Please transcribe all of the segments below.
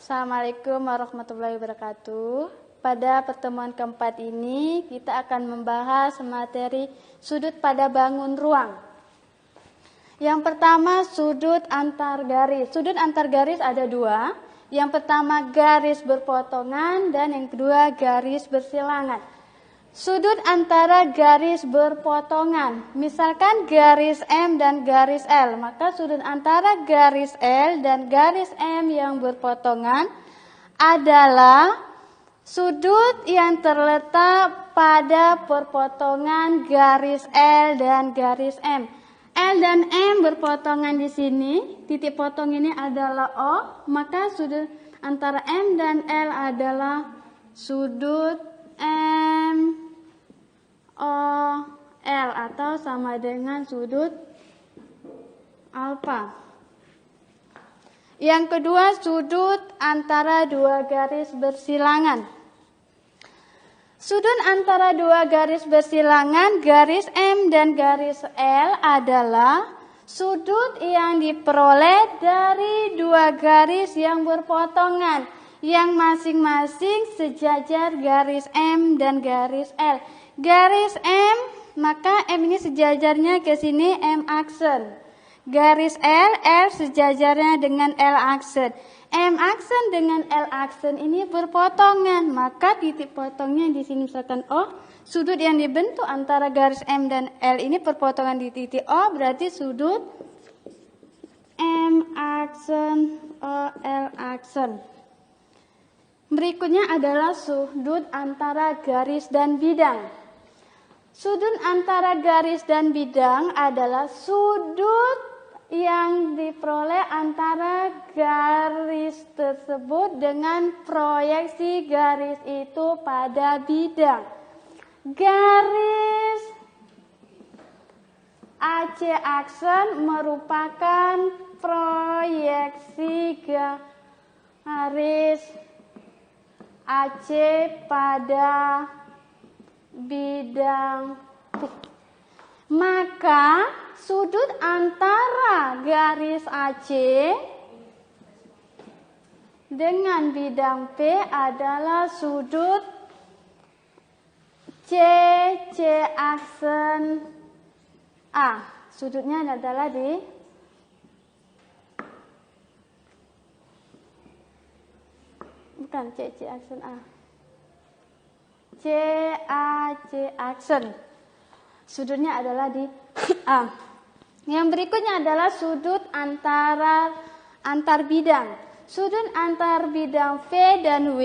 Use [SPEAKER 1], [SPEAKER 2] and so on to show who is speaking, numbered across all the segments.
[SPEAKER 1] Assalamualaikum warahmatullahi wabarakatuh. Pada pertemuan keempat ini kita akan membahas materi sudut pada bangun ruang. Yang pertama sudut antar garis. Sudut antar garis ada dua. Yang pertama garis berpotongan dan yang kedua garis bersilangan. Sudut antara garis berpotongan, misalkan garis M dan garis L, maka sudut antara garis L dan garis M yang berpotongan adalah sudut yang terletak pada perpotongan garis L dan garis M. L dan M berpotongan di sini, titik potong ini adalah O, maka sudut antara M dan L adalah sudut M OL atau sama dengan sudut alfa. Yang kedua, sudut antara dua garis bersilangan. Sudut antara dua garis bersilangan, garis M dan garis L adalah sudut yang diperoleh dari dua garis yang berpotongan, yang masing-masing sejajar garis M dan garis L. Garis M, maka M ini sejajarnya ke sini M aksen. Garis L sejajarnya dengan L aksen. M aksen dengan L aksen ini berpotongan, maka titik potongnya di sini misalkan O. Sudut yang dibentuk antara garis M dan L ini perpotongan di titik O, berarti sudut M aksen OL aksen. Berikutnya adalah sudut antara garis dan bidang. Sudut antara garis dan bidang adalah sudut yang diperoleh antara garis tersebut dengan proyeksi garis itu pada bidang. Garis AC aksen merupakan proyeksi garis AC pada bidang P. Maka sudut antara garis AC dengan bidang P adalah sudut C aksen A. Sudutnya adalah di bukan C aksen A. C aksen. Sudutnya adalah di A. Yang berikutnya adalah sudut antar bidang. Sudut antar bidang V dan W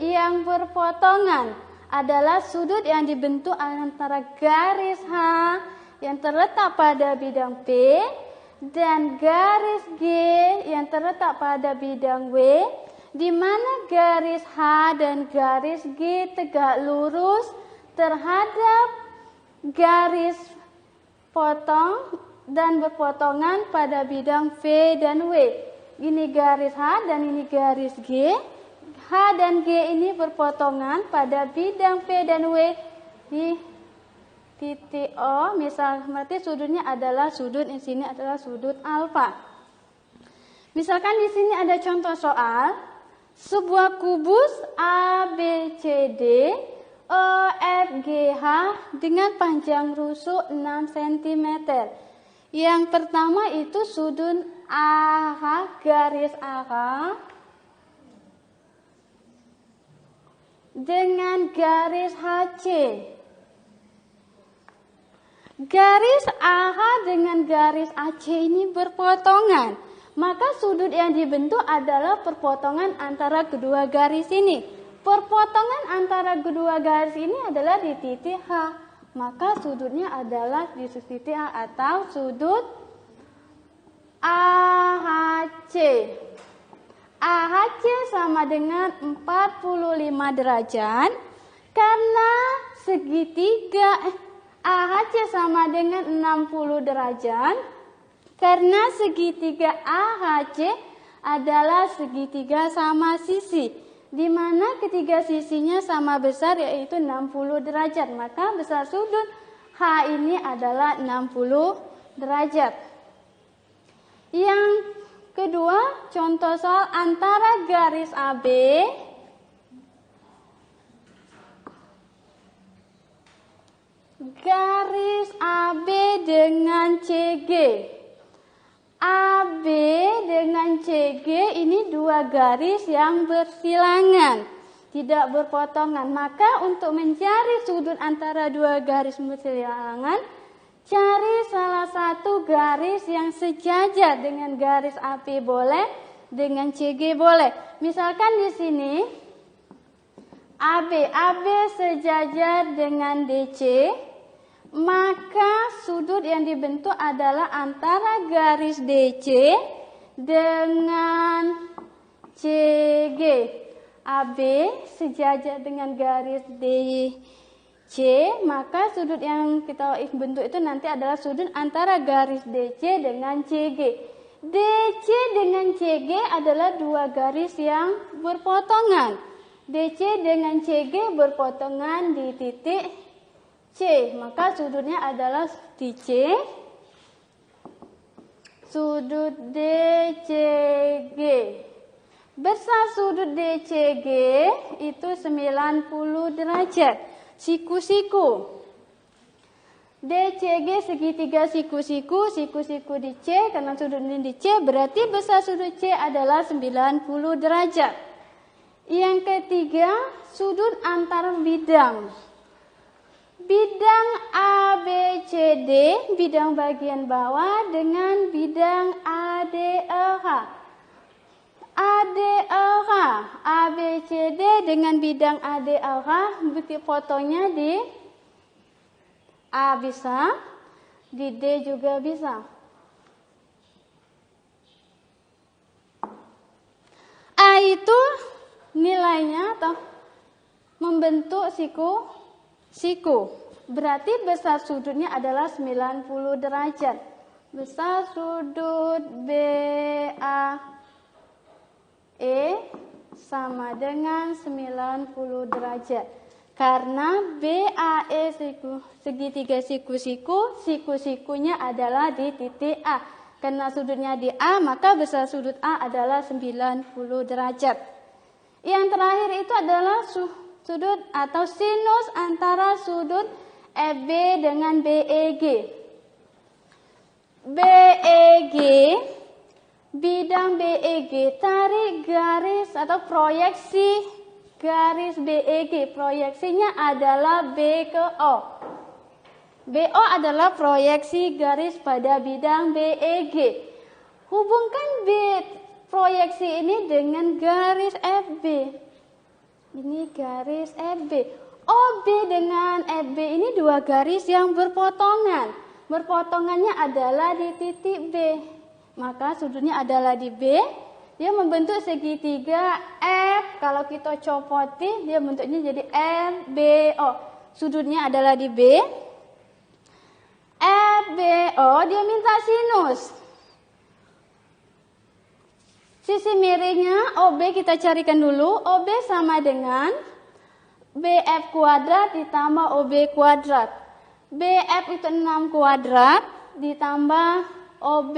[SPEAKER 1] yang berpotongan adalah sudut yang dibentuk antara garis H yang terletak pada bidang P dan garis G yang terletak pada bidang W, di mana garis H dan garis G tegak lurus terhadap garis potong dan berpotongan pada bidang V dan W. Ini garis H dan ini garis G. H dan G ini berpotongan pada bidang V dan W di titik O. Misal berarti sudutnya adalah sudut di sini adalah sudut alfa. Misalkan di sini ada contoh soal. Sebuah kubus ABCD EFGH dengan panjang rusuk 6 cm. Yang pertama itu sudut AH garis AH dengan garis HC. Garis AH dengan garis AC ini berpotongan. Maka sudut yang dibentuk adalah perpotongan antara kedua garis ini. Perpotongan antara kedua garis ini adalah di titik H. Maka sudutnya adalah di titik H atau sudut AHC. AHC sama dengan 45 derajat karena segitiga AHC sama dengan 60 derajat. Karena segitiga AHC adalah segitiga sama sisi, di mana ketiga sisinya sama besar yaitu 60 derajat. Maka besar sudut H ini adalah 60 derajat. Yang Kedua, contoh soal antara garis AB dengan CG. AB dengan CG ini dua garis yang bersilangan, tidak berpotongan. Maka untuk mencari sudut antara dua garis bersilangan, cari salah satu garis yang sejajar dengan garis AB boleh, dengan CG boleh. Misalkan di sini AB sejajar dengan DC, maka sudut yang dibentuk adalah antara garis DC dengan CG. AB sejajar dengan garis DC, maka sudut yang kita bentuk itu nanti adalah sudut antara garis DC dengan CG. DC dengan CG adalah dua garis yang berpotongan. DC dengan CG berpotongan di titik C, maka sudutnya adalah di C. Sudut DCG. Besar sudut DCG itu 90 derajat. Siku-siku. DCG segitiga siku-siku, siku-siku di C, karena sudutnya di C, berarti besar sudut C adalah 90 derajat. Yang ketiga, sudut antar bidang. Bidang ABCD, bidang bagian bawah dengan bidang ADEH. ADEH, ABCD dengan bidang ADEH, bukti fotonya di A bisa, di D juga bisa. A itu nilainya atau membentuk siku. Berarti besar sudutnya adalah 90 derajat. Besar sudut BAE sama dengan 90 derajat. Karena BAE segitiga siku-siku, siku-sikunya adalah di titik A. Karena sudutnya di A, maka besar sudut A adalah 90 derajat. Yang terakhir itu adalah sudut atau sinus antara sudut FB dengan BEG. BEG, bidang BEG, tarik garis atau proyeksi garis BEG. Proyeksinya adalah B ke O. BO adalah proyeksi garis pada bidang BEG. Hubungkan proyeksi ini dengan garis FB. Ini garis FB. OB dengan FB ini dua garis yang berpotongan. Berpotongannya adalah di titik B. Maka sudutnya adalah di B. Dia membentuk segitiga F. Kalau kita copoti, dia bentuknya jadi FBO. Sudutnya adalah di B. FBO, dia minta sinus. Sisi miringnya OB kita carikan dulu. OB sama dengan BF kuadrat ditambah OB kuadrat. BF itu 6 kuadrat ditambah OB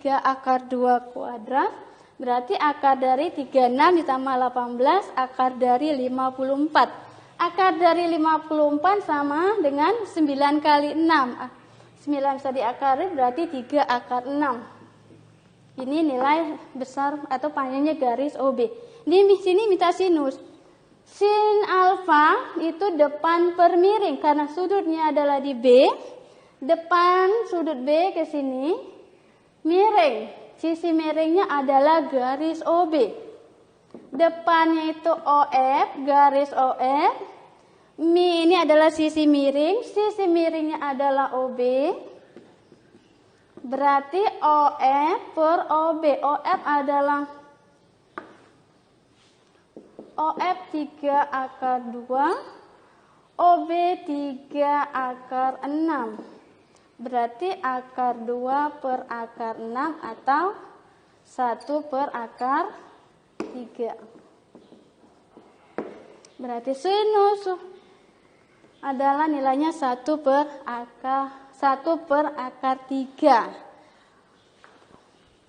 [SPEAKER 1] 3 akar 2 kuadrat. Berarti akar dari 36 ditambah 18 akar dari 54. Akar dari 54 sama dengan 9 kali 6. 9 bisa diakari berarti 3 akar 6. Ini nilai besar atau panjangnya garis OB. Di sini minta sinus. Sin alfa itu depan per miring karena sudutnya adalah di B. Depan sudut B ke sini miring. Sisi miringnya adalah garis OB. Depannya itu OF, garis OF. Mi ini adalah sisi miring. Sisi miringnya adalah OB. Berarti OF per OB. OF adalah OF 3 akar 2, OB 3 akar 6. Berarti akar 2 per akar 6 atau 1 per akar 3. Berarti sinus adalah nilainya 1 per akar 3.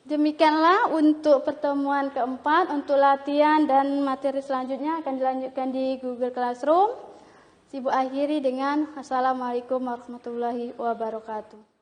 [SPEAKER 1] Demikianlah untuk pertemuan keempat. Untuk latihan dan materi selanjutnya akan dilanjutkan di Google Classroom. Ibu akhiri dengan Assalamualaikum warahmatullahi wabarakatuh.